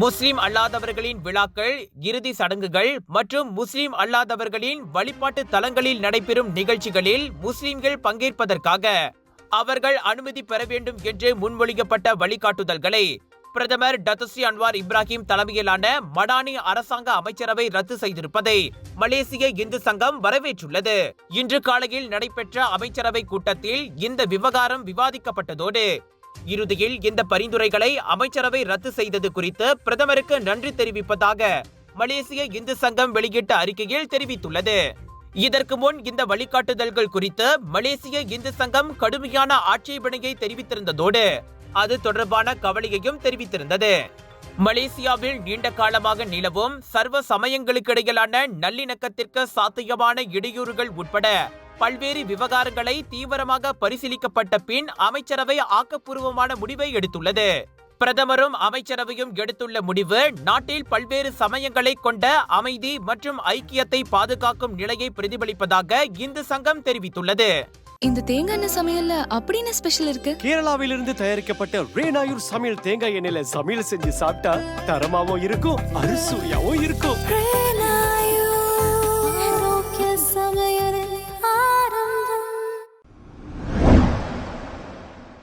முஸ்லிம் அல்லாதவர்களின் விழாக்கள், இறுதி சடங்குகள் மற்றும் முஸ்லிம் அல்லாதவர்களின் வழிபாட்டு தலங்களில் நடைபெறும் நிகழ்ச்சிகளில் முஸ்லிம்கள் பங்கேற்பதற்காக அவர்கள் அனுமதி பெற வேண்டும் என்று முன்மொழியப்பட்ட வழிகாட்டுதல்களை பிரதமர் டத்துஸ்ரீ அன்வார் இப்ராஹிம் தலைமையிலான மடானி அரசாங்க அமைச்சரவை ரத்து செய்திருப்பதை மலேசிய இந்து சங்கம் வரவேற்றுள்ளது. இன்று காலையில் நடைபெற்ற அமைச்சரவை கூட்டத்தில் இந்த விவகாரம் விவாதிக்கப்பட்டதோடு இறுதியில் இந்த பரிந்துரைகளை அமைச்சரவை ரத்து செய்தது குறித்து பிரதமருக்கு நன்றி தெரிவிப்பதாக மலேசிய இந்து சங்கம் வெளியிட்ட அறிக்கையில் தெரிவித்துள்ளது. இதற்கு முன் இந்த வழிகாட்டுதல்கள் குறித்து மலேசிய இந்து சங்கம் கடுமையான ஆட்சேபனையை தெரிவித்திருந்ததோடு அது தொடர்பான கவலையையும் தெரிவித்திருந்தது. மலேசியாவில் நீண்ட காலமாக நிலவும் சர்வ சமயங்களுக்கிடையிலான நல்லிணக்கத்திற்கு சாத்தியமான இடையூறுகள் உட்பட பல்வேறு விவகாரங்களை தீவிரமாக பரிசீலிக்கப்பட்ட பின் அமைச்சரவை ஆக்கப்பூர்வமான முடிவை எடுத்துள்ளது. பிரதமரும் அமைச்சரவையும் எடுத்துள்ள முடிவு நாட்டில் பல்வேறு சமயங்களை கொண்ட அமைதி மற்றும் ஐக்கியத்தை பாதுகாக்கும் நிலையை பிரதிபலிப்பதாக இந்து சங்கம் தெரிவித்துள்ளது. இந்த தேங்காய் எண்ணெய் சமையல்ல அப்படின்னு ஸ்பெஷல் இருக்கு. கேரளாவிலிருந்து தயாரிக்கப்பட்ட ரேனாயூர் சமையல் தேங்காய் எண்ணெயில சமையல் செஞ்சு சாப்பிட்டா தரமாவும் இருக்கும், அறுசுவையாவும் இருக்கும்.